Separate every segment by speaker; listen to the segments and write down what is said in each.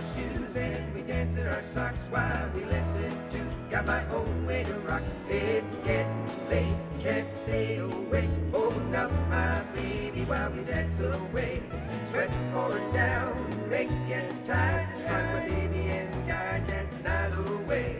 Speaker 1: our shoes and we dance in our socks while we listen to Got My Own Way to Rock. It's getting late, can't stay awake. Open up my baby while we dance away. Sweat pouring down, legs getting tired. As long as my baby and I dance the night away.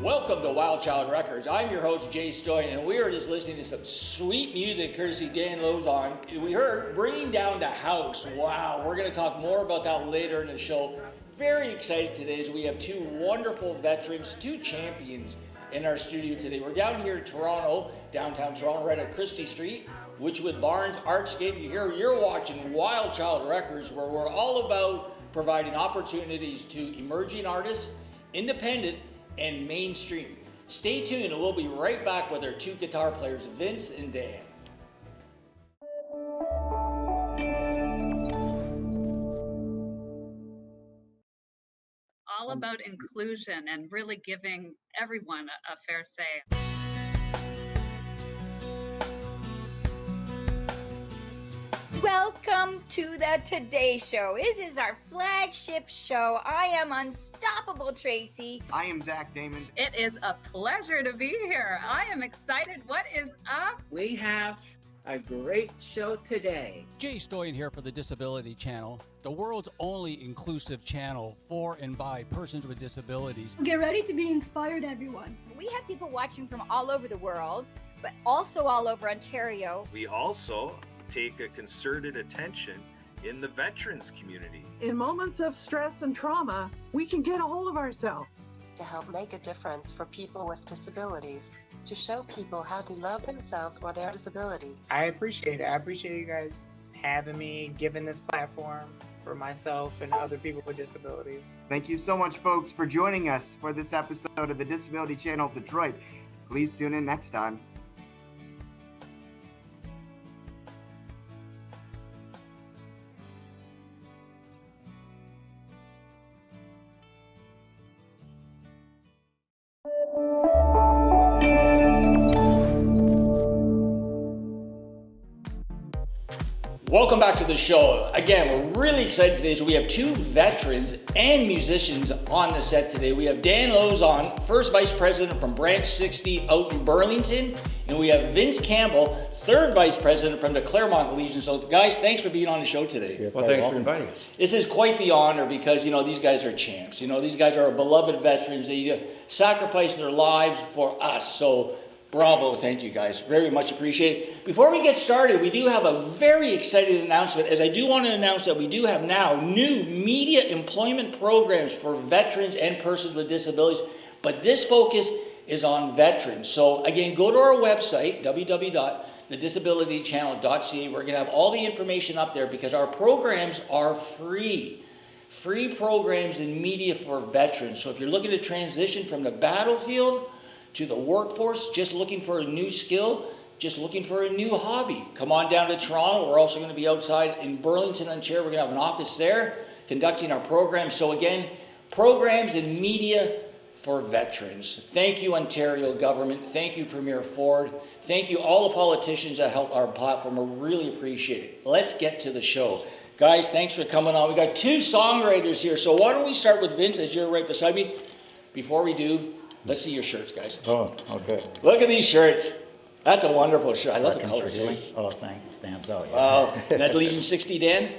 Speaker 2: Welcome to Wild Child Records. I'm your host, Jay Stoyan, and we are just listening to some sweet music courtesy Dan Lozon. We heard Bringing Down the House. Wow, we're going to talk more about that later in the show. Very excited today as we have two wonderful veterans, two champions in our studio today. We're down here in Toronto, downtown Toronto, right at Christie Street, Witchwood Barns, Artscape. You're watching Wild Child Records, where we're all about providing opportunities to emerging artists, independent, and mainstream. Stay tuned and we'll be right back with our two guitar players, Vince and Dan.
Speaker 3: All about inclusion and really giving everyone a fair say.
Speaker 4: Welcome to the Today Show. This is our flagship show. I am Unstoppable Tracy.
Speaker 5: I am Zach Damon.
Speaker 3: It is a pleasure to be here. I am excited. What is up?
Speaker 6: We have a great show today.
Speaker 7: Jay Stoyan here for the Disability Channel, the world's only inclusive channel for and by persons with disabilities.
Speaker 8: Get ready to be inspired, everyone.
Speaker 4: We have people watching from all over the world, but also all over Ontario.
Speaker 9: We also take a concerted attention in the veterans community.
Speaker 10: In moments of stress and trauma, we can get a hold of ourselves.
Speaker 11: To help make a difference for people with disabilities, to show people how to love themselves or their disability.
Speaker 12: I appreciate it. I appreciate you guys having me, giving this platform for myself and other people with disabilities.
Speaker 5: Thank you so much, folks, for joining us for this episode of the Disability Channel Detroit. Please tune in next time.
Speaker 2: Welcome back to the show. Again, we're really excited today. So we have two veterans and musicians on the set today. We have Dan Lozon, first vice president from Branch 60 out in Burlington. And we have Vince Campbell, third vice president from the Claremont Legion. So guys, thanks for being on the show today.
Speaker 6: Well, thanks for inviting us.
Speaker 2: This is quite the honor because, these guys are champs. These guys are beloved veterans. They sacrifice their lives for us. So bravo, thank you guys, very much appreciated. Before we get started, we do have a very exciting announcement, as I do want to announce that we do have now new media employment programs for veterans and persons with disabilities, but this focus is on veterans. So again, go to our website, www.thedisabilitychannel.ca. We're going to have all the information up there because our programs are free programs in media for veterans. So if you're looking to transition from the battlefield to the workforce, just looking for a new skill, just looking for a new hobby, come on down to Toronto. We're also going to be outside in Burlington, Ontario. We're going to have an office there conducting our programs. So again, programs in media for veterans. Thank you, Ontario government. Thank you, Premier Ford. Thank you, all the politicians that help our platform. We really appreciate it. Let's get to the show. Guys, thanks for coming on. We got two songwriters here. So why don't we start with Vince, as you're right beside me. Before we do, let's see your shirts, guys.
Speaker 13: Oh, okay.
Speaker 2: Look at these shirts. That's a wonderful shirt. I love the colors.
Speaker 13: Oh, thanks. It stands out. Yeah.
Speaker 2: Wow. That's Legion 60, Dan?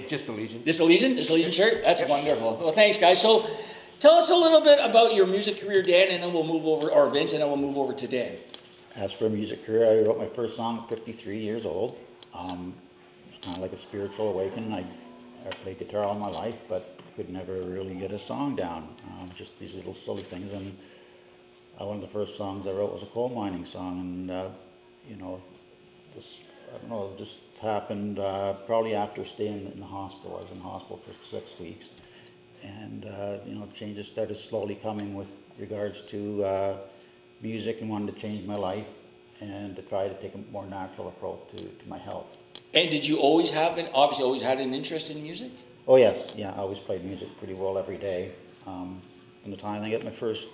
Speaker 6: Just a Legion.
Speaker 2: Just a Legion? Just a Legion shirt? That's wonderful. Well, thanks, guys. So tell us a little bit about your music career, Dan, and then we'll move over, or Vince, and then we'll move over to Dan.
Speaker 13: As for a music career, I wrote my first song at 53 years old. It's kind of like a spiritual awakening. I played guitar all my life, but could never really get a song down. Just these little silly things. And one of the first songs I wrote was a coal mining song, and this, I don't know, it just happened probably after staying in the hospital. I was in the hospital for 6 weeks, and changes started slowly coming with regards to music, and wanted to change my life and to try to take a more natural approach to my health.
Speaker 2: And did you always have always had an interest in music?
Speaker 13: Oh yes, yeah, I always played music pretty well every day. From the time I got my first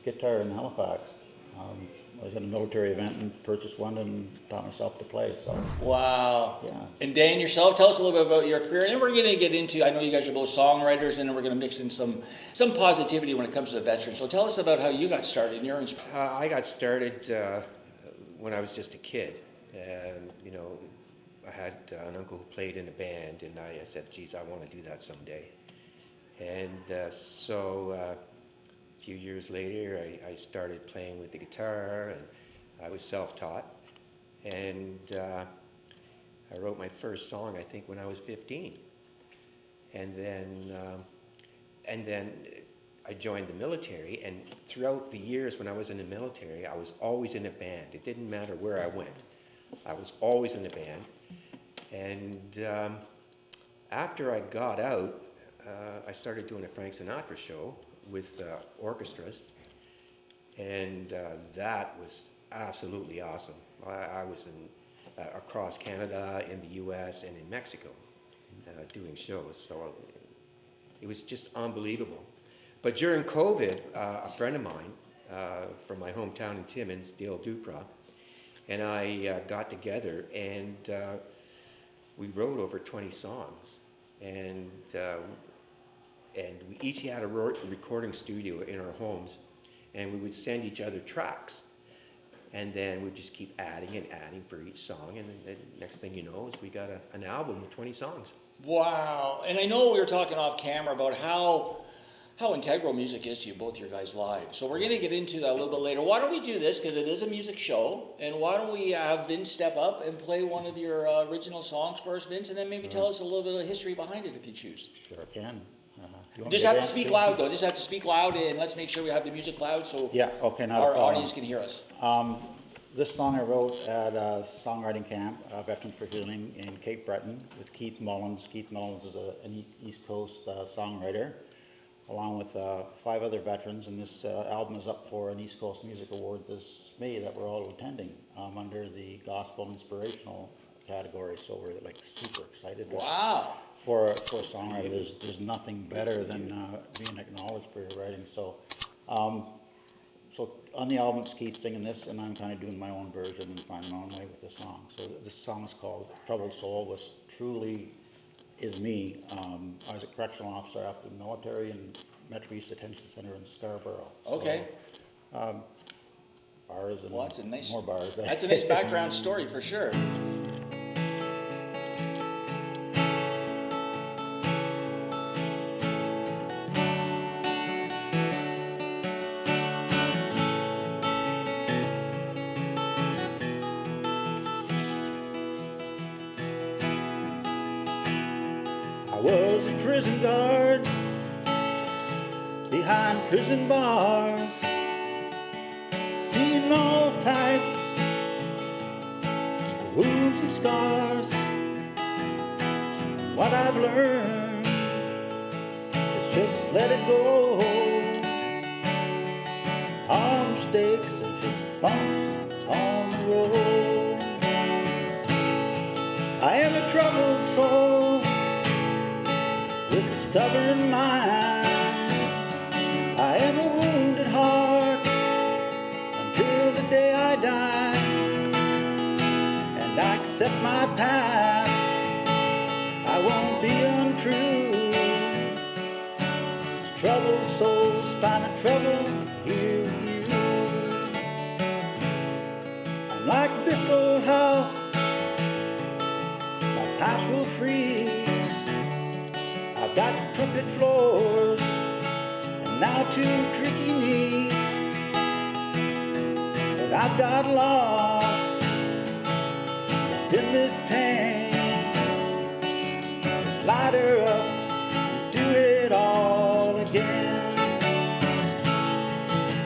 Speaker 13: guitar in Halifax. I was at a military event and purchased one and taught myself to play. So.
Speaker 2: Wow.
Speaker 13: Yeah.
Speaker 2: And Dan, yourself, tell us a little bit about your career. And then we're going to get into, I know you guys are both songwriters, and then we're going to mix in some positivity when it comes to the veterans. So tell us about how you got started.
Speaker 14: I got started when I was just a kid. And, you know, I had an uncle who played in a band, and I said, geez, I want to do that someday. And so a few years later, I started playing with the guitar, and I was self-taught. And I wrote my first song, I think, when I was 15. And then I joined the military, and throughout the years when I was in the military, I was always in a band. It didn't matter where I went. I was always in a band. And after I got out, I started doing a Frank Sinatra show with orchestras, and that was absolutely awesome. I was across Canada, in the US, and in Mexico doing shows, so it was just unbelievable. But during COVID, a friend of mine from my hometown in Timmins, Dale Dupra, and I got together, and we wrote over 20 songs, and we each had a recording studio in our homes, and we would send each other tracks, and then we'd just keep adding and adding for each song, and then the next thing you know is we got an album with 20 songs.
Speaker 2: Wow. And I know we were talking off camera about how integral music is to you, both your guys' lives. So we're going to get into that a little bit later. Why don't we do this, because it is a music show, and why don't we have Vince step up and play one of your original songs for us, Vince, and then maybe tell us a little bit of history behind it if you choose.
Speaker 13: Sure can.
Speaker 2: Just have to speak loud, though. Just have to speak loud, and let's make sure we have the music loud so
Speaker 13: yeah, okay, not
Speaker 2: our
Speaker 13: a problem.
Speaker 2: audience can hear us.
Speaker 13: This song I wrote at a songwriting camp, Veterans for Healing, in Cape Breton with Keith Mullins. Keith Mullins is an East Coast songwriter, along with 5 other veterans, and this album is up for an East Coast Music Award this May that we're all attending under the Gospel Inspirational category, so we're like super excited.
Speaker 2: Wow.
Speaker 13: For a songwriter, there's nothing better than being acknowledged for your writing. So on the album, it's Keith singing this, and I'm kind of doing my own version and finding my own way with the song. So this song is called Troubled Soul. This truly is me. I was a correctional officer after the military in Metro East Detention Center in Scarborough.
Speaker 2: Okay.
Speaker 13: So, bars and
Speaker 2: that's a nice,
Speaker 13: more bars.
Speaker 2: That's a nice background story for sure.
Speaker 13: I was a prison guard behind prison bars, seen all types of wounds and scars. What I've learned is just let it go. All mistakes are just bumps on the road. I am a troubled soul with a stubborn mind. I am a wounded heart until the day I die. And I accept my past, I won't be untrue. As troubled souls find a trouble here with you. I'm like this old house, my pipes will freeze. I've got crooked floors and now 2 creaky knees, but I've got lots in this tank. Let's light her up and do it all again.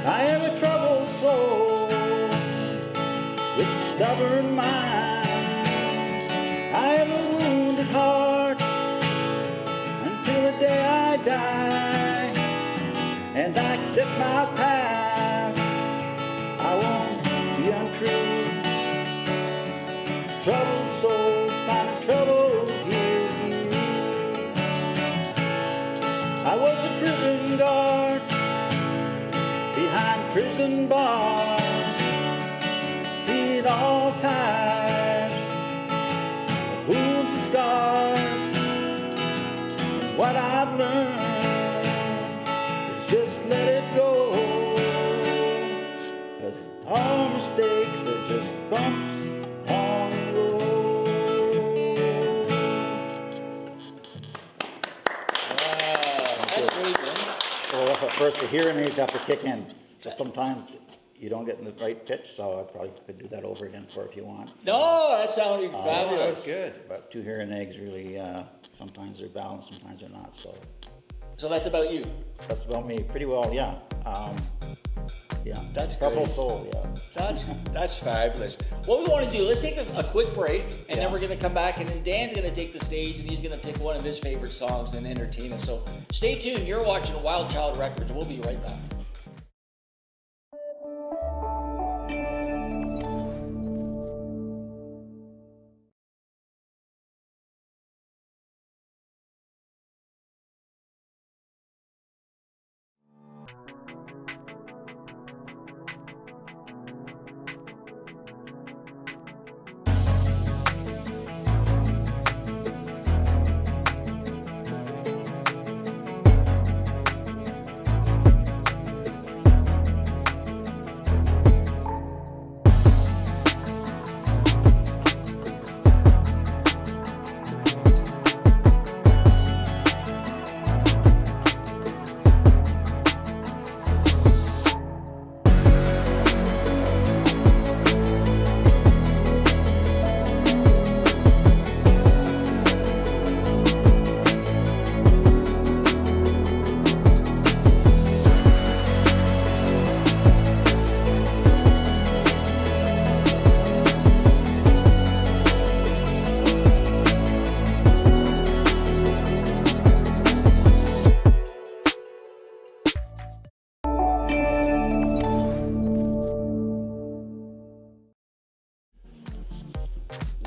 Speaker 13: I am a troubled soul with a stubborn mind. I am a wounded heart until the day I die, and I accept my past, I won't be untrue. Troubled souls find trouble here with you. I was a prisoner prison bars, seen all types of wounds and scars. And what I've learned is just let it go, 'cause all mistakes are just bumps on the road.
Speaker 2: That's great, Vince.
Speaker 13: Well, at first the hearing aids have to kick in, so sometimes you don't get in the right pitch, so I probably could do that over again for if you want.
Speaker 2: No, that sounded fabulous.
Speaker 14: That's good.
Speaker 13: But 2 hearing aids really, sometimes they're balanced, sometimes they're not, so.
Speaker 2: So that's about you.
Speaker 13: That's about me, pretty well, yeah. Yeah.
Speaker 2: That's
Speaker 13: Purple
Speaker 2: great.
Speaker 13: soul, yeah.
Speaker 2: That's fabulous. What we want to do, let's take a quick break, and then we're going to come back, and then Dan's going to take the stage, and he's going to pick one of his favorite songs and entertain us. So stay tuned. You're watching Wild Child Records, and we'll be right back.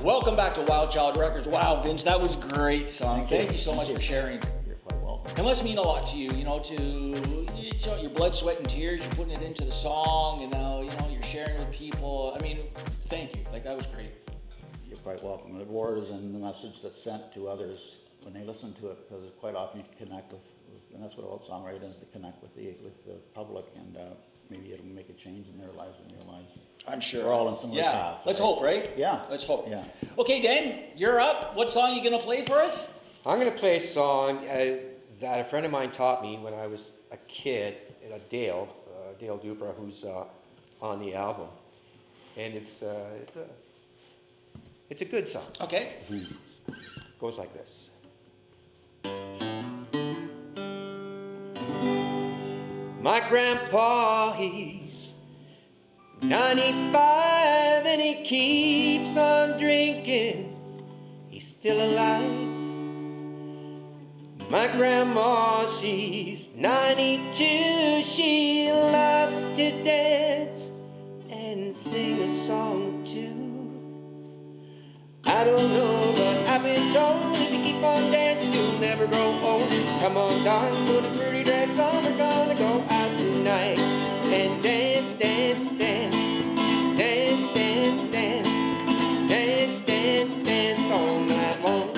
Speaker 2: Welcome back to Wild Child Records. Wow, Vince, that was a great song. Thank you so much for sharing.
Speaker 13: You're quite welcome.
Speaker 2: It must mean a lot to you, your blood, sweat, and tears. You're putting it into the song, and now, you're sharing with people. I mean, thank you. That was great.
Speaker 13: You're quite welcome. The word is in the message that's sent to others when they listen to it, because quite often you can connect with and that's what all songwriting is, to connect with the public, and maybe it'll make a change in their lives and your lives.
Speaker 2: I'm sure.
Speaker 13: We're all on similar paths.
Speaker 2: Let's hope, right?
Speaker 13: Yeah.
Speaker 2: Let's hope.
Speaker 13: Yeah.
Speaker 2: Okay, Dan, you're up. What song are you going to play for us?
Speaker 14: I'm going to play a song that a friend of mine taught me when I was a kid, Dale Dupra, who's on the album. And it's a good song.
Speaker 2: Okay.
Speaker 14: Goes like this. My grandpa, he's 95 and he keeps on drinking. He's still alive. My grandma, she's 92. She loves to dance and sing a song too. I don't know, but I've been told if you keep on dancing, you'll never grow old. Come on, darling, put a pretty dress on. We're gonna go out tonight and dance, dance, dance, dance, dance, dance, dance, dance, dance all night long.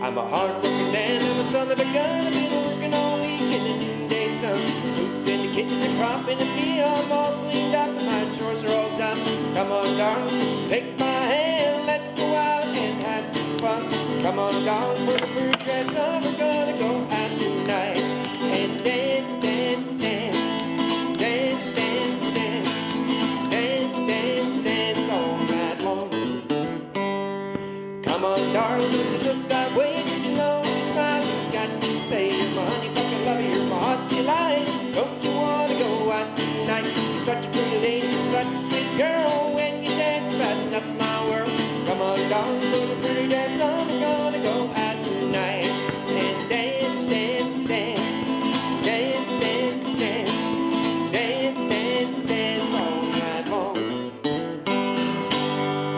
Speaker 14: I'm a hard-working man, I'm a son of a gun. I've been working all week in the noonday sun. Boots in the kitchen, the crop in the field, I'm all cleaned up, and my chores are all done. Come on, darling, take my hand, let's go out and have some fun. Come on, darling, put a pretty dress on, we're gonna go out tonight and dance, dance, dance, dance, dance, dance, dance, dance, dance all night long. Come on, darling, don't you look that way, 'cause you know it's fine. You got to say your money, but I love you, my heart's delight. Don't you wanna go out tonight? You're such a pretty lady, you're such a sweet girl. When you dance, brighten up my world. Come on, darling, put a pretty dress on. We're gonna go out tonight and dance, dance, dance, dance, dance, dance, dance, dance, dance all night long.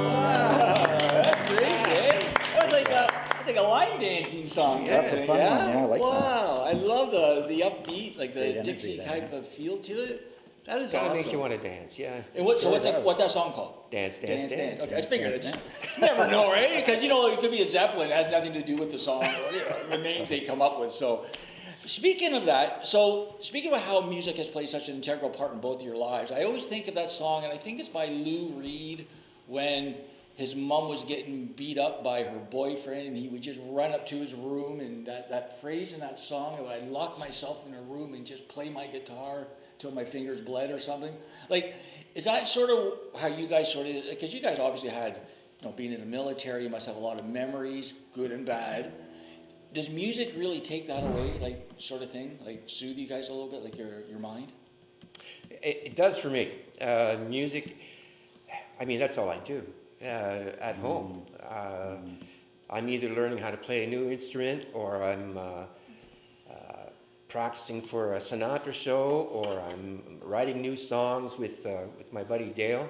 Speaker 2: Wow, that's great, eh? That's like a line dancing song.
Speaker 13: That's a fun one, yeah, I like that.
Speaker 2: Wow, I love the upbeat, like the
Speaker 13: Great energy
Speaker 2: Dixie
Speaker 13: there,
Speaker 2: type of feel to it. That is
Speaker 14: Kind of
Speaker 2: awesome.
Speaker 14: makes you want to dance, yeah.
Speaker 2: And what's that song called?
Speaker 14: Dance, dance, dance.
Speaker 2: Okay, I figured it. You never know, right? Because, it could be a Zeppelin. It has nothing to do with the song or the names they come up with. So, speaking of that, speaking of how music has played such an integral part in both of your lives, I always think of that song, and I think it's by Lou Reed, when his mom was getting beat up by her boyfriend, and he would just run up to his room, and that phrase in that song, I'd lock myself in a room and just play my guitar till my fingers bled or something. Like, is that sort of how you guys because you guys obviously had, being in the military, you must have a lot of memories, good and bad. Does music really take that away, like, sort of thing? Like, soothe you guys a little bit, like your mind?
Speaker 14: It does for me. Music, that's all I do at home. I'm either learning how to play a new instrument, or I'm practicing for a Sinatra show, or I'm writing new songs with my buddy Dale.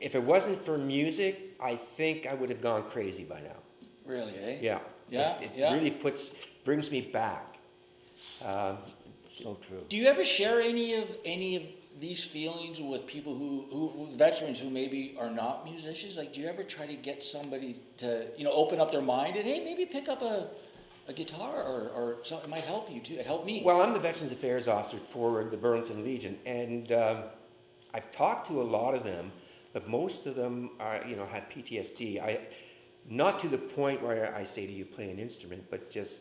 Speaker 14: If it wasn't for music, I think I would have gone crazy by now.
Speaker 2: Really, eh?
Speaker 14: Yeah.
Speaker 2: Yeah,
Speaker 14: It really brings me back.
Speaker 13: So true.
Speaker 2: Do you ever share any of these feelings with people who veterans who maybe are not musicians? Like, do you ever try to get somebody to, open up their mind and, hey, maybe pick up a guitar or something? It might help you too. It helped me.
Speaker 14: Well, I'm the Veterans Affairs Officer for the Burlington Legion, and I've talked to a lot of them, but most of them are, have PTSD. Not to the point where I say to you, play an instrument, but just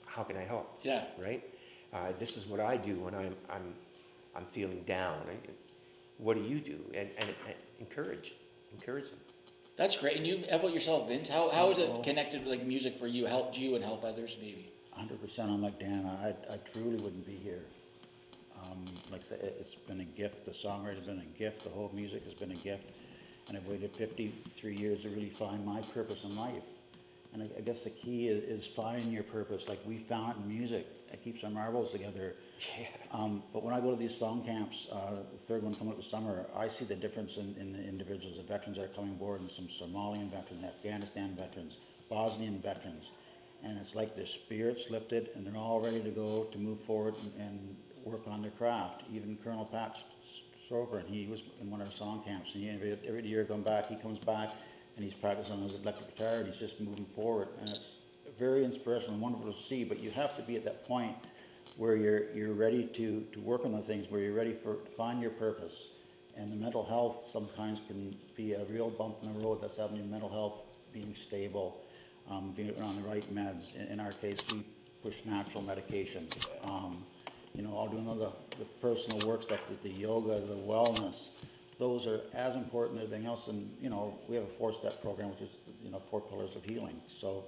Speaker 14: how can I help?
Speaker 2: Yeah.
Speaker 14: Right. This is what I do when I'm feeling down. What do you do? And encourage them.
Speaker 2: That's great. And how about yourself, Vince? How is it connected with, like, music for you? Helped you and help others, maybe?
Speaker 13: 100%. I'm like Dan. I truly wouldn't be here. Like I said, it's been a gift. The songwriting has been a gift. The whole music has been a gift. And I've waited 53 years to really find my purpose in life. And I guess the key is finding your purpose. Like, we found it in music. It keeps our marbles together.
Speaker 14: Yeah.
Speaker 13: But when I go to these song camps, the third one coming up this summer, I see the difference in the individuals, the veterans that are coming aboard, and some Somalian veterans, Afghanistan veterans, Bosnian veterans. And it's like their spirits lifted, and they're all ready to go to move forward and work on their craft. Even Colonel Pat Stroker, and he was in one of the song camps, and every year he comes back, and he's practicing on his electric guitar, and he's just moving forward. And it's very inspirational and wonderful to see, but you have to be at that point where you're ready to work on the things, where you're ready to find your purpose. And the mental health sometimes can be a real bump in the road. That's having your mental health being stable, being on the right meds. In our case, we push natural medications. All doing all the personal work stuff, the yoga, the wellness. Those are as important as anything else. And, we have a 4-step program, which is, 4 pillars of healing. So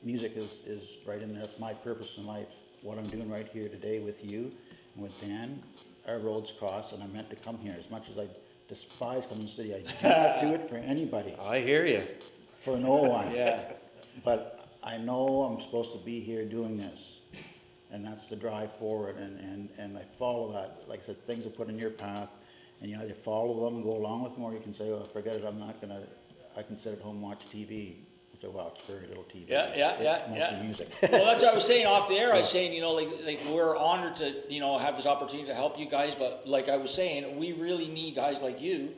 Speaker 13: music is right in there. That's my purpose in life. What I'm doing right here today with you and with Dan, our roads cross, and I meant to come here. As much as I despise coming to the city, I do not do it for anybody.
Speaker 14: I hear you.
Speaker 13: For no one. Yeah. But I know I'm supposed to be here doing this. And that's the drive forward, and I follow that. Like I said, things are put in your path, and you either follow them and go along with them, or you can say, "Oh, forget it, I can sit at home and watch TV," which I watch very little TV. Mostly music.
Speaker 2: Well, that's what I was saying off the air. I was saying, like we're honored to, have this opportunity to help you guys, but like I was saying, we really need guys like you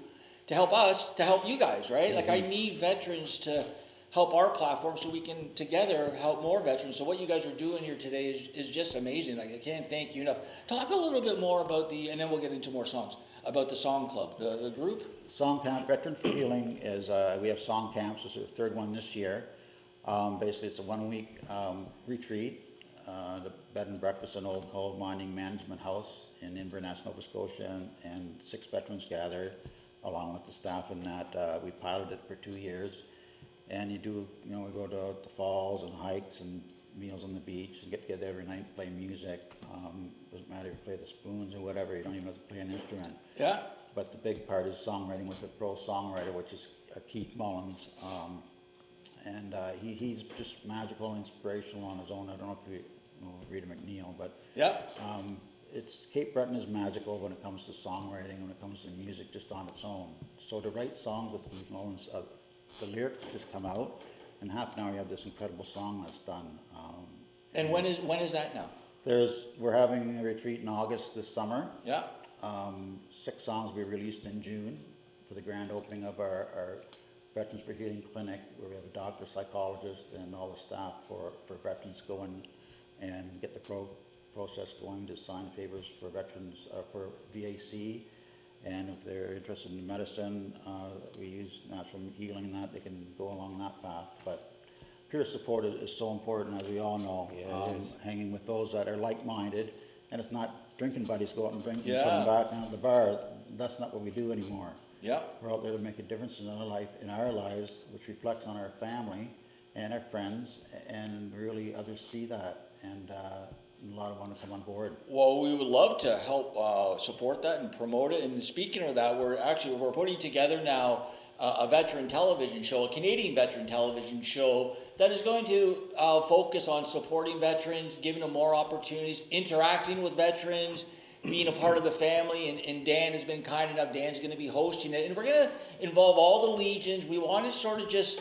Speaker 2: to help us, to help you guys, right? Mm-hmm. Like, I need veterans to help our platform so we can together help more veterans. So what you guys are doing here today is just amazing. Like, I can't thank you enough. Talk a little bit more about and then we'll get into more songs, about the song club, the group.
Speaker 13: Song camp, Veterans for Healing, is we have song camps. This is the third one this year. Basically, it's a 1-week retreat. The bed and breakfast in Old Coal Mining Management House in Inverness, Nova Scotia, and 6 veterans gathered along with the staff in that. We piloted it for 2 years. And we go to the falls and hikes and meals on the beach and get together every night and play music. Doesn't matter if you play the spoons or whatever, you don't even have to play an instrument.
Speaker 2: Yeah.
Speaker 13: But the big part is songwriting with a pro songwriter, which is Keith Mullins. And he's just magical and inspirational on his own. I don't know if you know Rita McNeil, but
Speaker 2: yeah.
Speaker 13: It's Cape Breton is magical when it comes to songwriting, when it comes to music just on its own. So to write songs with Keith Mullins, the lyrics just come out, in half an hour you have this incredible song that's done.
Speaker 2: And when is that now?
Speaker 13: We're having a retreat in August this summer.
Speaker 2: Yeah.
Speaker 13: 6 songs we released in June for the grand opening of our Veterans for Healing clinic, where we have a doctor, psychologist, and all the staff for veterans go in and get the process going to sign favors for veterans for VAC. And if they're interested in medicine, we use natural healing, that they can go along that path. But peer support is so important, as we all know. Hanging with those that are like-minded, and it's not drinking buddies go out and drink and put them back down at the bar. That's not what we do anymore.
Speaker 2: Yeah.
Speaker 13: We're out there to make a difference in our lives, which reflects on our family and our friends, and really others see that, and a lot of want to come on board.
Speaker 2: Well, we would love to help support that and promote it. And speaking of that, we're putting together now a veteran television show, a Canadian veteran television show that is going to focus on supporting veterans, giving them more opportunities, interacting with veterans, being a part of the family, and Dan has been kind enough. Dan's going to be hosting it, and we're going to involve all the legions. We want to sort of just,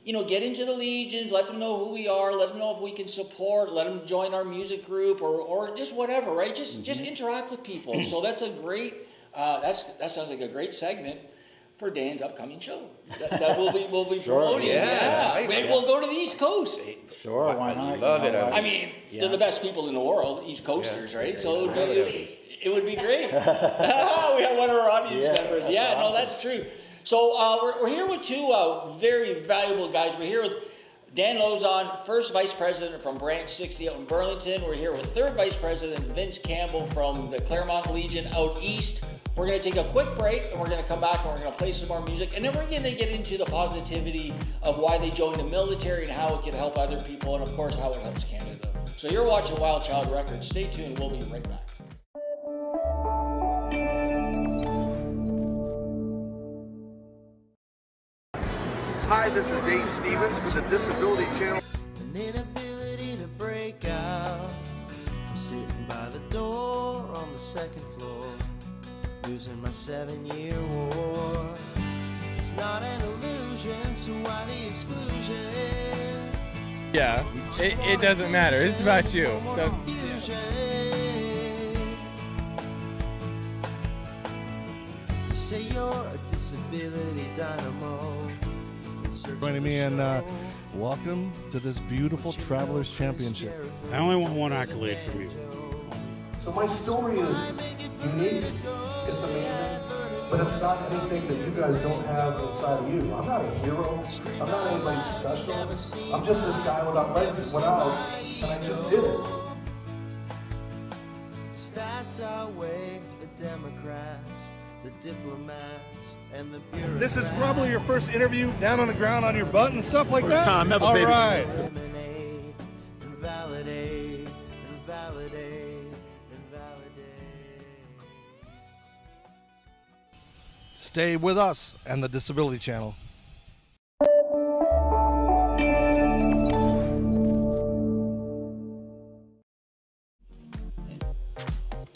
Speaker 2: get into the legions, let them know who we are, let them know if we can support, let them join our music group, or just whatever, right? Just interact with people. So that's a great. That sounds like a great segment for Dan's upcoming show that we'll be promoting. Maybe we'll go to the East Coast.
Speaker 13: Sure, why not?
Speaker 14: Love it.
Speaker 2: I mean, they're the best people in the world, East Coasters, right? So it would be great. We have one of our audience members. Yeah,
Speaker 13: awesome.
Speaker 2: no, that's true. So we're here with two very valuable guys. We're here with Dan Lozon, first vice president from Branch 60 out in Burlington. We're here with third vice president Vince Campbell from the Claremont Legion out east. We're going to take a quick break, and we're going to come back and we're going to play some more music, and then we're going to get into the positivity of why they joined the military and how it can help other people, and of course how it helps Canada. So you're watching Wild Child Records. Stay tuned. We'll be right back.
Speaker 15: Hi, this is Dave Stevens for the Disability Channel.
Speaker 16: An inability to break out. I'm sitting by the door on the second floor, losing my 7-year war. It's not an illusion, so why the exclusion?
Speaker 17: Yeah, it doesn't matter. It's about you. So.
Speaker 16: You say you're a disability dynamo.
Speaker 18: Joining me, and welcome to this beautiful Travelers Championship.
Speaker 19: I only want one accolade from you.
Speaker 20: So my story is unique, it's amazing, but it's not anything that you guys don't have inside of you. I'm not a hero, I'm not anybody special. I'm just this guy without legs that went out, and I just did it.
Speaker 16: Stats outweigh the Democrats, the diplomats, and the bureaucrats.
Speaker 18: This is probably your first interview down on the ground on your butt and stuff like
Speaker 19: First
Speaker 18: that?
Speaker 19: time ever,
Speaker 18: All
Speaker 19: baby.
Speaker 18: right.
Speaker 16: Eliminate and validate and validate and validate.
Speaker 18: Stay with us and the Disability Channel.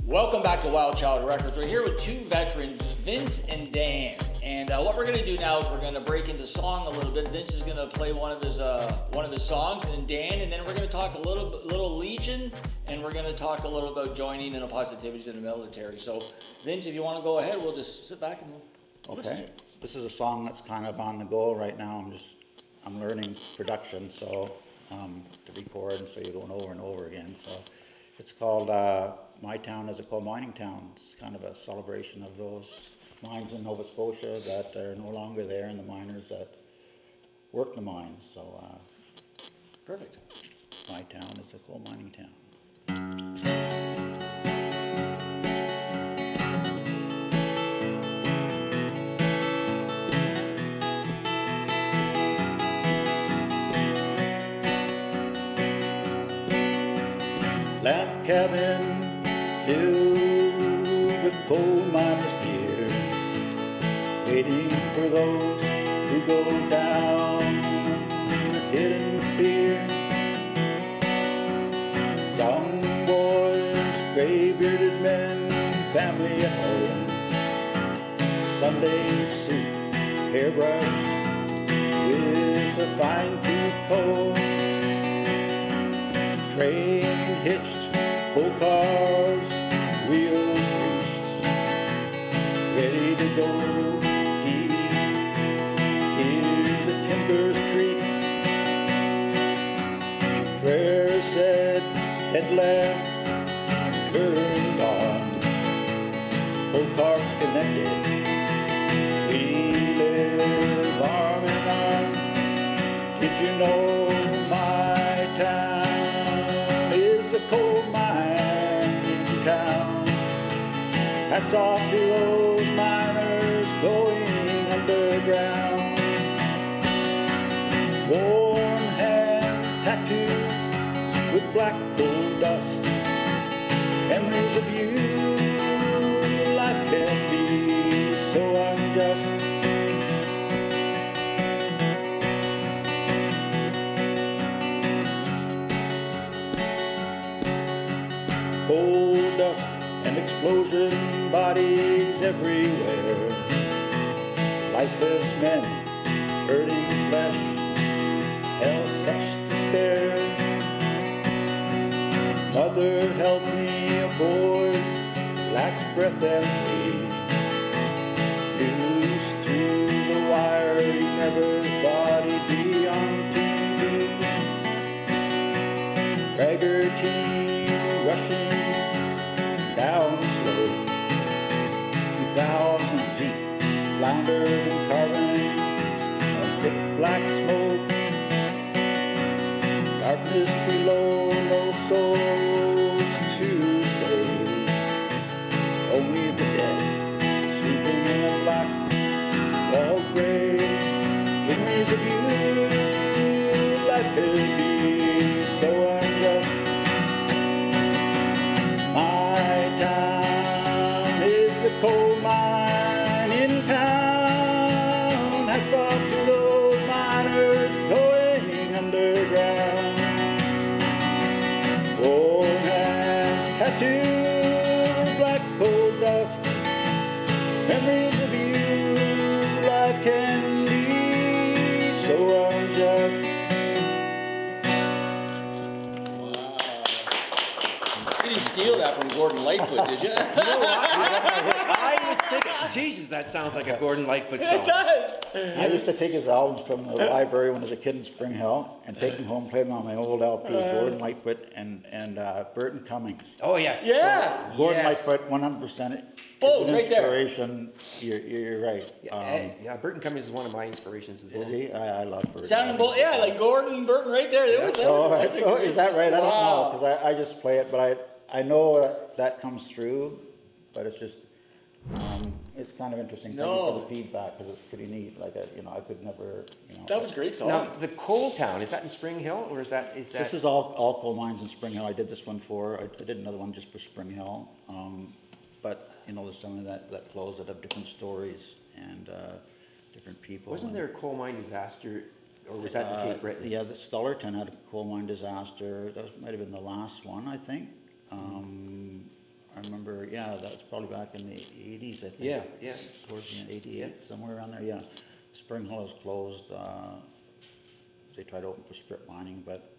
Speaker 2: Welcome back to Wild Child Records. We're here with two veterans, Vince and Dan. And what we're going to do now is we're going to break into song a little bit. Vince is going to play one of his songs, and Dan, and then we're going to talk a little Legion, and we're going to talk a little about joining and the positivities in the military. So, Vince, if you want to go ahead, we'll just sit back and listen.
Speaker 13: Okay. This is a song that's kind of on the go right now. I'm learning production, so to record, and so you're going over and over again. So it's called My Town is a Coal Mining Town. It's kind of a celebration of those mines in Nova Scotia that are no longer there, and the miners that work the mines. So
Speaker 2: perfect.
Speaker 13: My town is a coal mining town. Lap cabin filled with coal miners near, waiting for those who go down with hidden fear. Young boys, gray-bearded men, family at home, Sunday suit, hairbrushed with a fine-tooth comb, train hitched, Full cars, wheels greased, ready to go east. Here's the Timbers Creek. Prayer said, head left, turned on. Full cars connected. We live arm in arm. Did you know my town is a coal mining town? Hats off to those miners going underground. Warm hands tattooed with black coal dust. Memories of you, life can be so unjust. Coal dust and explosion, bodies everywhere. Lifeless men, burning flesh, hell such despair. Mother, help me, a boy's last breath and leave. News through the wire, he never thought he'd be on TV. Traeger team rushing down the slope. 2,000 feet, floundered and carving a thick black smoke. Darkness below, no souls to save. Only the dead, sleeping in a black wall grave. Memories of you, life could be so unjust. My town is a coal mining town. Hats off to those miners going underground. Warm hands tattooed with black coal dust. Memories of you, life can be so unjust.
Speaker 2: You didn't steal that from Gordon Lightfoot, did you?
Speaker 14: You know what? I was thinking, Jesus, that sounds like a Gordon Lightfoot song.
Speaker 2: It does.
Speaker 13: I used to take his albums from the library when I was a kid in Spring Hill and take them home, play them on my old LP, Gordon Lightfoot and Burton Cummings.
Speaker 14: Oh, yes.
Speaker 2: Yeah.
Speaker 13: Gordon
Speaker 14: Yes.
Speaker 13: Lightfoot, 100%.
Speaker 2: Both,
Speaker 13: It's an
Speaker 2: right there.
Speaker 13: inspiration. You're right.
Speaker 14: Yeah, Burton Cummings is one of my inspirations as well.
Speaker 13: Is he? I love Burton.
Speaker 2: Sounding both, yeah, like Gordon and Burton right there. They were
Speaker 13: Oh, right. So is that right? I don't know,
Speaker 2: Wow.
Speaker 13: because I just play it, but I know that comes through, but it's just, it's kind of interesting. Thank you for the feedback, because it's pretty neat. Like, I could never,
Speaker 2: That was a great song.
Speaker 14: Now, the Coal Town, is that in Spring Hill, or is that?
Speaker 13: This is all coal mines in Spring Hill. I did this one I did another one just for Spring Hill. But, there's some of that closed that have different stories and different people.
Speaker 14: Wasn't there a coal mine disaster, or was that in Cape Breton?
Speaker 13: Yeah, the Stullerton had a coal mine disaster. That might have been the last one, I think. I remember, that was probably back in the 80s, I think.
Speaker 14: Yeah.
Speaker 13: Towards the end, 88, somewhere around there, yeah. Spring Hill is closed. They tried to open for strip mining, but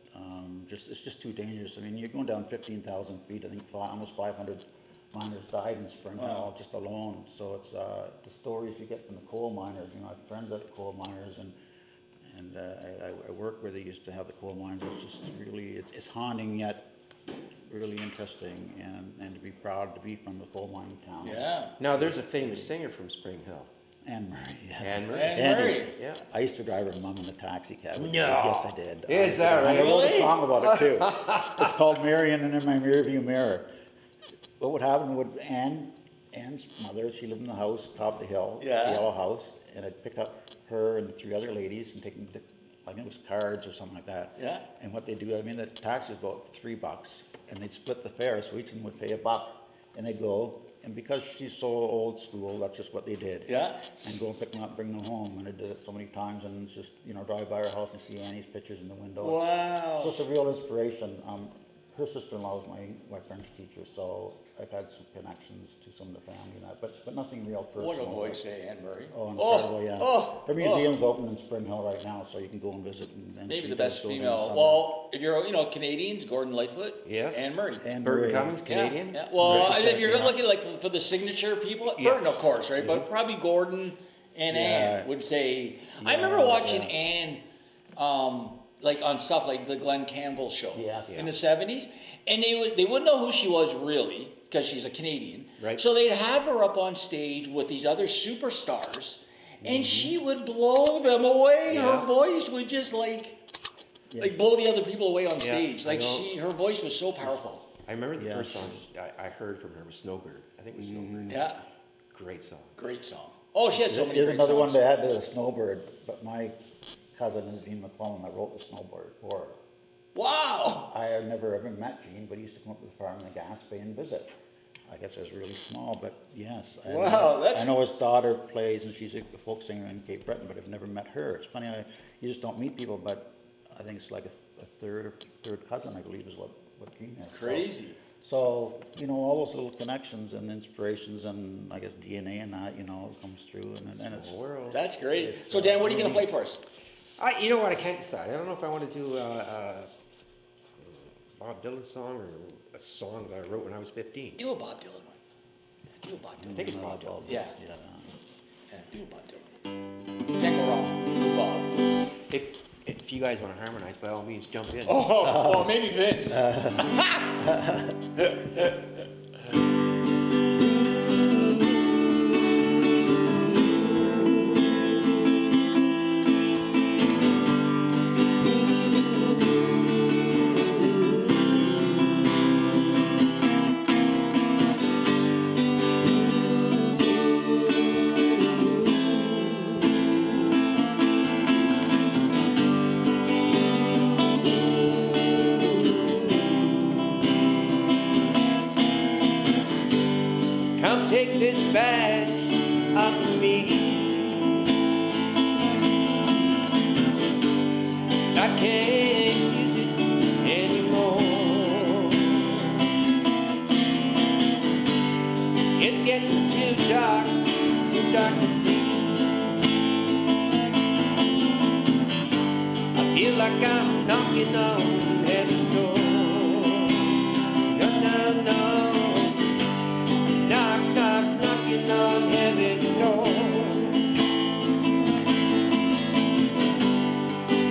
Speaker 13: it's just too dangerous. I mean, you're going down 15,000 feet. I think almost 500 miners died in Spring Hill just alone. So it's the stories you get from the coal miners. I have friends at the coal miners, and I work where they used to have the coal mines. It's just really, it's haunting yet really interesting, and to be proud to be from the coal mining town.
Speaker 2: Yeah.
Speaker 14: Now, there's a famous singer from Spring Hill.
Speaker 13: Anne Murray. Yeah.
Speaker 14: Anne Murray.
Speaker 2: Anne Murray.
Speaker 14: Yeah.
Speaker 13: I used to drive her mum in the taxi cab.
Speaker 14: No.
Speaker 13: Yes, I did.
Speaker 14: Is that
Speaker 13: And I wrote
Speaker 2: really?
Speaker 13: a song about it too. It's called Marion and in My Rearview Mirror. What would happen would Anne's mother, she lived in the house, top of the hill, the yellow house, and I'd pick up her and 3 other ladies and take them to, I think it was Cards or something like that.
Speaker 2: Yeah.
Speaker 13: And what they do, the taxi is about $3, and they'd split the fare, so each of them would pay $1, and they'd go. And because she's so old school, that's just what they did.
Speaker 2: Yeah.
Speaker 13: And go and pick them up, bring them home. And I did it so many times, and it's just, drive by her house and see Annie's pictures in the window.
Speaker 2: Wow.
Speaker 13: So it's a real inspiration. her sister-in-law is my French teacher, so I've had some connections to some of the family and that, but nothing real personal.
Speaker 2: What a voice, Anne Murray.
Speaker 13: Oh, incredible, yeah.
Speaker 2: Oh,
Speaker 13: Her museum's open in Spring Hill right now, so you can go and visit. And
Speaker 2: maybe
Speaker 13: see
Speaker 2: the
Speaker 13: those
Speaker 2: best
Speaker 13: buildings
Speaker 2: female.
Speaker 13: somewhere.
Speaker 2: Well, if you're, Canadians, Gordon Lightfoot.
Speaker 14: Yes.
Speaker 2: Anne Murray.
Speaker 14: Burton Cummings, Canadian.
Speaker 2: Yeah. Well,
Speaker 14: Right.
Speaker 2: if you're looking like for the signature people, Burton, of course, right? But probably Gordon and Anne would say. I remember watching Anne, like on stuff like the Glenn Campbell show in the 70s, and they wouldn't know who she was really because she's a Canadian.
Speaker 14: Right.
Speaker 2: So they'd have her up on stage with these other superstars, and she would blow them away.
Speaker 14: Yeah.
Speaker 2: Her voice would just like blow the other people away on stage.
Speaker 14: I
Speaker 2: Like
Speaker 14: know.
Speaker 2: her voice was so powerful.
Speaker 14: I remember the first song I heard from her was Snowbird. I think it was Snowbird.
Speaker 2: Yeah.
Speaker 14: Great song.
Speaker 2: Great song. Oh, she has so many
Speaker 13: There's
Speaker 2: great
Speaker 13: another
Speaker 2: songs.
Speaker 13: one to add to the Snowbird, but my cousin is Gene McClellan. I wrote the Snowbird for her.
Speaker 2: Wow!
Speaker 13: I had never ever met Gene, but he used to come up to the farm in the Gaspé and visit. I guess I was really small, but yes.
Speaker 2: Wow,
Speaker 13: I know his daughter plays, and she's a folk singer in Cape Breton, but I've never met her. It's funny, you just don't meet people, but I think it's like a third cousin, I believe, is what Gene is.
Speaker 2: Crazy.
Speaker 13: So, all those little connections and inspirations and I guess DNA and that, comes through. And it's
Speaker 14: world.
Speaker 2: That's great. So, Dan, what are you going to play for us?
Speaker 14: You know what? I can't decide. I don't know if I want to do a Bob Dylan song or a song that I wrote when I was 15.
Speaker 2: Do a Bob Dylan one. Do a Bob Dylan.
Speaker 14: I think it's Bob Dylan.
Speaker 2: Yeah. Do a Bob Dylan. Can't go wrong. Do Bob.
Speaker 14: If you guys want to harmonize, by all means, jump in.
Speaker 2: Oh, well, maybe Vince.
Speaker 14: Come take this badge off of me, 'cause I can't use it anymore. It's getting too dark to see. I feel like I'm knocking on heaven's door. No, no, no. Knock, knock, knocking on heaven's door.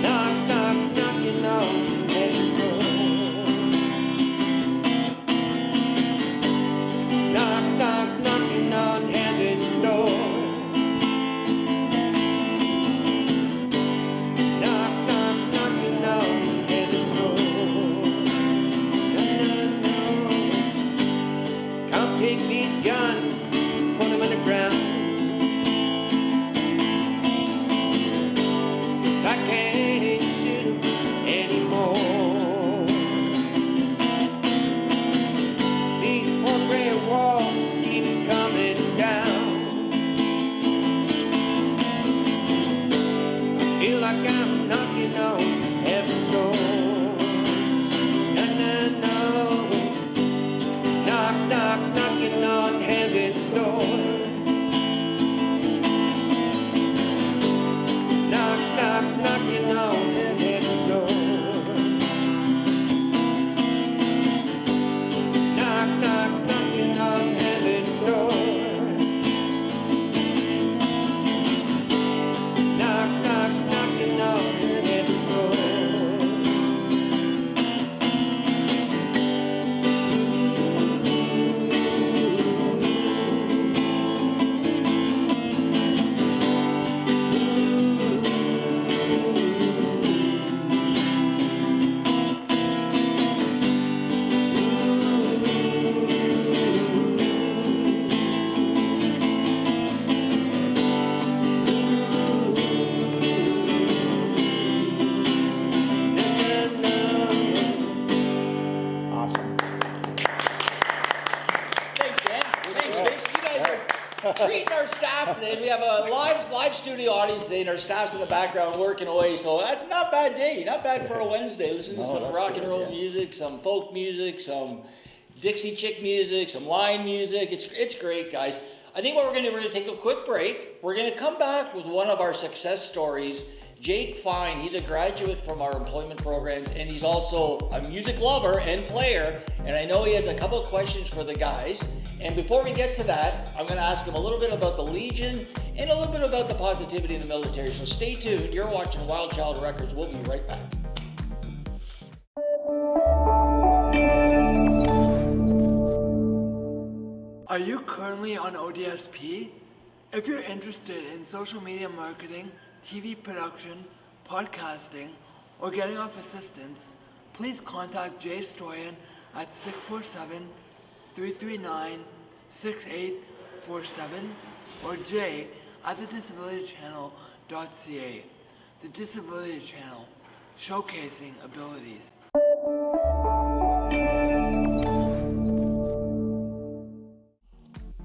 Speaker 14: Knock, knock, knocking on heaven's door. Knock, knock, knocking on heaven's door. Knock, knock, knocking on heaven's door.
Speaker 2: staff today. We have a live studio audience today, and our staff's in the background working away. So that's not a bad day. Not bad for a Wednesday. Listening to some rock and roll music, some folk music, some Dixie chick music, some line music. It's great, guys. I think we're going to take a quick break. We're going to come back with one of our success stories. Jake Fine, he's a graduate from our employment programs, and he's also a music lover and player. And I know he has a couple of questions for the guys. And before we get to that, I'm going to ask him a little bit about the Legion and a little bit about the positivity in the military. So stay tuned. You're watching Wild Child Records. We'll be right back.
Speaker 21: Are you currently on ODSP? If you're interested in social media marketing, TV production, podcasting, or getting off assistance, please contact Jay Stoyan at 647-339-6847 or Jay at thedisabilitychannel.ca. The Disability Channel, showcasing abilities.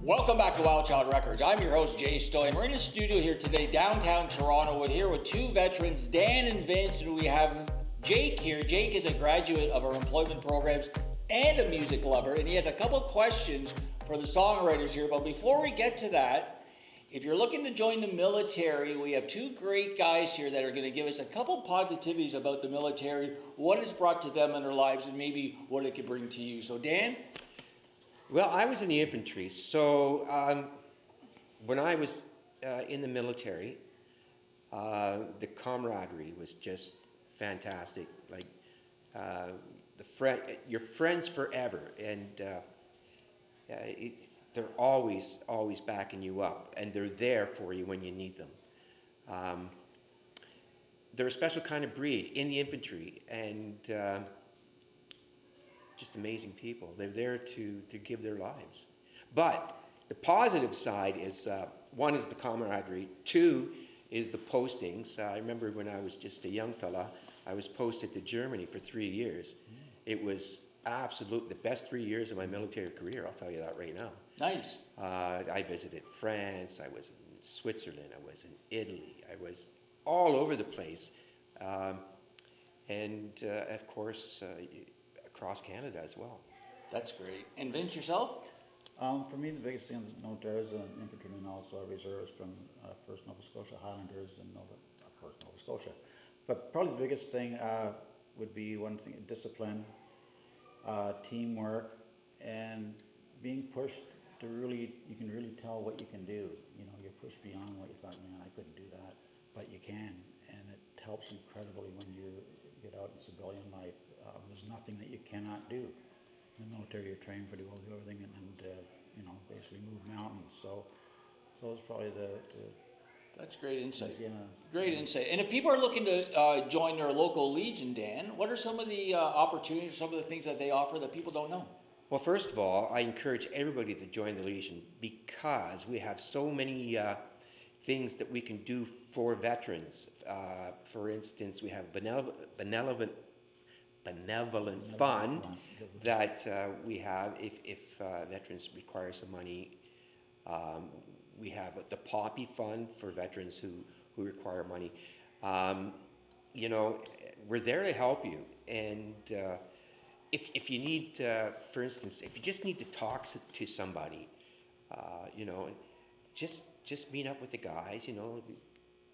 Speaker 2: Welcome back to Wild Child Records. I'm your host, Jay Stoyan. We're in the studio here today, downtown Toronto. We're here with two veterans, Dan and Vince, and we have Jake here. Jake is a graduate of our employment programs and a music lover, and he has a couple of questions for the songwriters here. But before we get to that, if you're looking to join the military, we have two great guys here that are going to give us a couple positivities about the military, what it's brought to them in their lives, and maybe what it could bring to you. So, Dan?
Speaker 14: Well, I was in the infantry, so when I was in the military, the camaraderie was just fantastic. Like your friends forever, and they're always backing you up, and they're there for you when you need them. They're a special kind of breed in the infantry, and just amazing people. They're there to give their lives. But the positive side is, one is the camaraderie, two is the postings. I remember when I was just a young fella, I was posted to Germany for 3 years. It was absolutely the best 3 years of my military career, I'll tell you that right now.
Speaker 2: Nice.
Speaker 14: I visited France, I was in Switzerland, I was in Italy, I was all over the place. And of course, across Canada as well.
Speaker 2: That's great. And Vince, yourself?
Speaker 13: For me, the biggest thing is there is an infantryman, also a reservist from First Nova Scotia Highlanders and First Nova Scotia. But probably the biggest thing would be one thing: discipline, teamwork, and being pushed to really. You can really tell what you can do. You know, you're pushed beyond what you thought. Man, I couldn't do that, but you can, and it helps incredibly when you get out in civilian life. There's nothing that you cannot do. In the military, you're trained to do everything and basically move mountains. So those are probably the
Speaker 2: That's great insight.
Speaker 13: Yeah.
Speaker 2: Great insight. And if people are looking to join their local Legion, Dan, what are some of the opportunities, some of the things that they offer that people don't know?
Speaker 14: Well, first of all, I encourage everybody to join the Legion because we have so many things that we can do for veterans. For instance, we have benevolent fund that we have if veterans require some money. We have the Poppy Fund for veterans who require money. We're there to help you. And if you need, for instance, if you just need to talk to somebody, just meet up with the guys,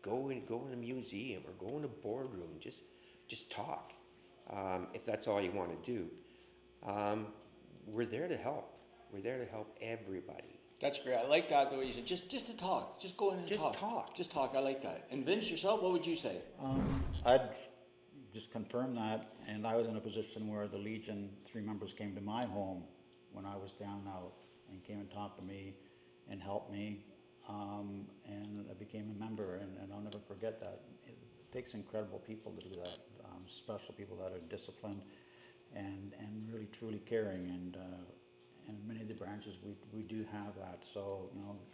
Speaker 14: go in a museum or go in a boardroom, just talk. If that's all you want to do. We're there to help. We're there to help everybody.
Speaker 2: That's great. I like that, the way you said, just to talk. Just go in and talk. Just talk. I like that. And Vince, yourself, what would you say?
Speaker 13: I'd just confirm that. And I was in a position where the Legion 3 members came to my home when I was down and out and came and talked to me and helped me. And I became a member, and I'll never forget that. It takes incredible people to do that, special people that are disciplined and really truly caring. And many of the branches we do have that. So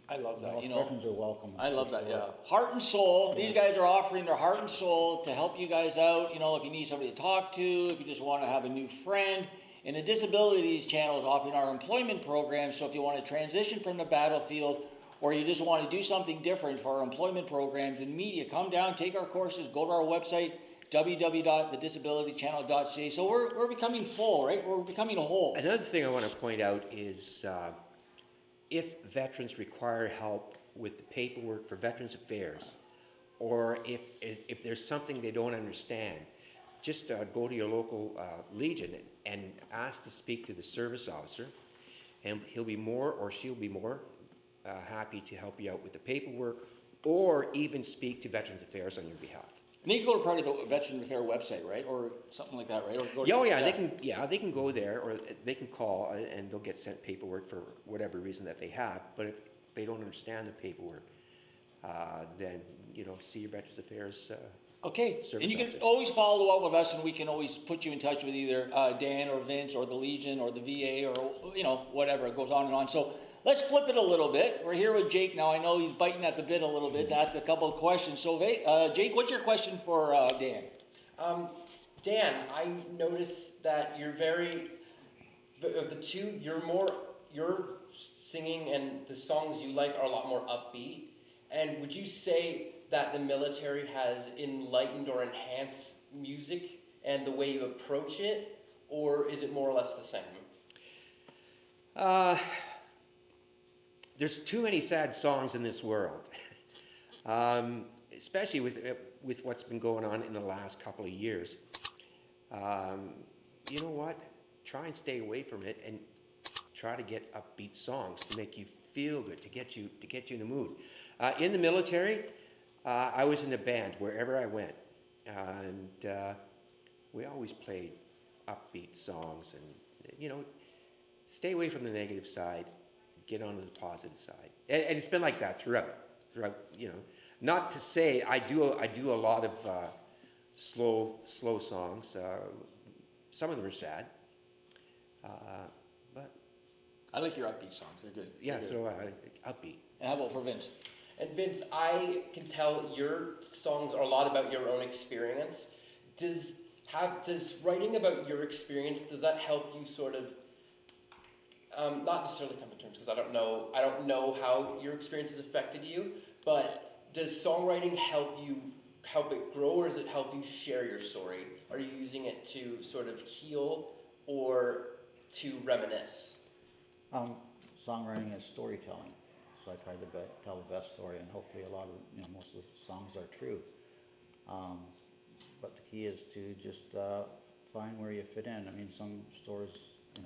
Speaker 2: I love that.
Speaker 13: Veterans are welcome.
Speaker 2: I love that. Yeah, heart and soul. Yeah. These guys are offering their heart and soul to help you guys out. If you need somebody to talk to, if you just want to have a new friend. And the Disabilities Channel is offering our employment program. So if you want to transition from the battlefield, or you just want to do something different for our employment programs and media, come down, take our courses, go to our website, www.thedisabilitychannel.ca. So we're becoming full, right? We're becoming a whole.
Speaker 14: Another thing I want to point out is if veterans require help with the paperwork for Veterans Affairs, or if there's something they don't understand, just go to your local Legion and ask to speak to the service officer, and he'll be more, or she'll be more happy to help you out with the paperwork, or even speak to Veterans Affairs on your behalf.
Speaker 2: And they can go to part of the Veteran Affairs website, right, or something like that, right? Or go to,
Speaker 14: they can go there, or they can call, and they'll get sent paperwork for whatever reason that they have. But if they don't understand the paperwork, then see your Veterans Affairs.
Speaker 2: Okay, and you can always follow up with us, and we can always put you in touch with either Dan or Vince or the Legion or the VA or whatever. It goes on and on. So let's flip it a little bit. We're here with Jake now. I know he's biting at the bit a little bit to ask a couple of questions. So Jake, what's your question for Dan?
Speaker 1: Dan, I noticed that you're of the two, your singing and the songs you like are a lot more upbeat. And would you say that the military has enlightened or enhanced music and the way you approach it, or is it more or less the same?
Speaker 14: There's too many sad songs in this world, especially with what's been going on in the last couple of years. You know what? Try and stay away from it, and try to get upbeat songs to make you feel good, to get you in the mood. In the military, I was in a band wherever I went, and we always played upbeat songs, and stay away from the negative side, get on to the positive side, and it's been like that throughout. Not to say I do a lot of slow songs. Some of them are sad, but
Speaker 2: I like your upbeat songs. They're good.
Speaker 14: Yeah,
Speaker 2: They're
Speaker 14: so
Speaker 2: good.
Speaker 14: upbeat.
Speaker 2: And how about for Vince?
Speaker 1: And Vince, I can tell your songs are a lot about your own experience. Does writing about your experience, does that help you sort of, not necessarily come to terms, because I don't know how your experience has affected you, but does songwriting help it grow, or does it help you share your story? Are you using it to sort of heal or to reminisce?
Speaker 13: Songwriting is storytelling. So I try to tell the best story, and hopefully most of the songs are true. But the key is to just find where you fit in. I mean, some stories,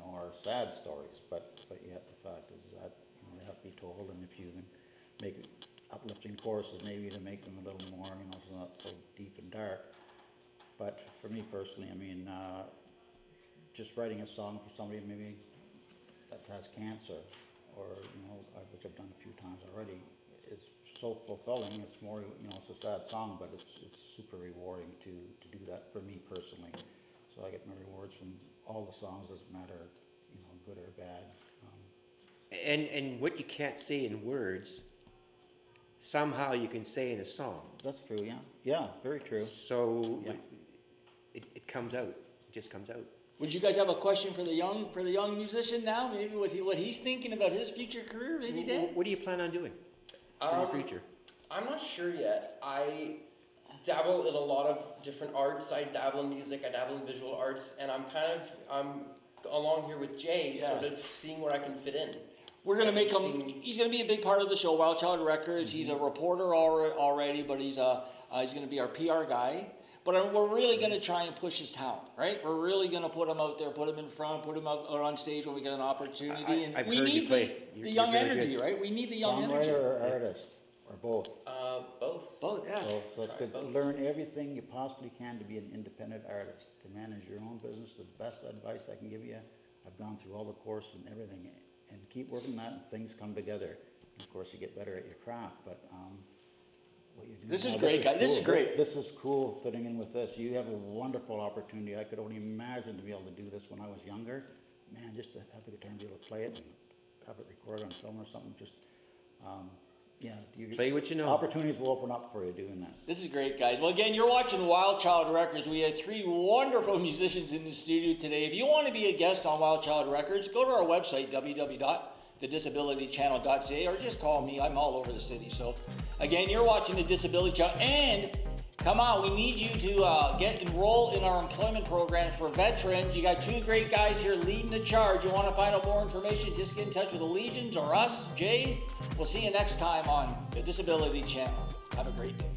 Speaker 13: are sad stories, but yet the fact is that they have to be told, and if you can make uplifting choruses, maybe to make them a little more, so not so deep and dark. But for me personally, I mean, just writing a song for somebody maybe that has cancer, or which I've done a few times already, is so fulfilling. It's more, it's a sad song, but it's super rewarding to do that for me personally. So I get my rewards from all the songs, doesn't matter, good or bad.
Speaker 14: And what you can't say in words, somehow you can say in a song.
Speaker 13: That's true. Yeah, very true.
Speaker 14: So it comes out. It just comes out.
Speaker 2: Would you guys have a question for the young musician now? Maybe what he's thinking about his future career, maybe, Dan?
Speaker 14: What do you plan on doing for your future?
Speaker 1: I'm not sure yet. I dabble in a lot of different arts. I dabble in music, I dabble in visual arts, and I'm along here with Jay, sort of seeing where I can fit in.
Speaker 2: We're going to make him, he's going to be a big part of the show, Wild Child Records. He's a reporter already, but he's going to be our PR guy. But we're really going to try and push his talent, right? We're really going to put him out there, put him in front, put him out on stage when we get an opportunity. And we need the young energy, right? We need the young energy.
Speaker 13: Songwriter or artist, or both?
Speaker 2: Both, yeah.
Speaker 13: So it's good to learn everything you possibly can to be an independent artist, to manage your own business. The best advice I can give you, I've gone through all the course and everything, and keep working that, and things come together. And of course, you get better at your craft, but what you're doing
Speaker 2: this is
Speaker 13: now,
Speaker 2: great, guys. This is great.
Speaker 13: This is cool fitting in with this. You have a wonderful opportunity. I could only imagine to be able to do this when I was younger. Man, just to have the guitar and be able to play it and have it recorded on film or something, just,
Speaker 14: play what you know.
Speaker 13: Opportunities will open up for you doing this.
Speaker 2: This is great, guys. Well, again, you're watching Wild Child Records. We had 3 wonderful musicians in the studio today. If you want to be a guest on Wild Child Records, go to our website, thedisabilitychannel.ca, or just call me. I'm all over the city. So again, you're watching the Disability Channel, and come on, we need you to get enrolled in our employment program for veterans. You got two great guys here leading the charge. You want to find out more information, just get in touch with the Legions or us, Jay. We'll see you next time on the Disability Channel. Have a great day.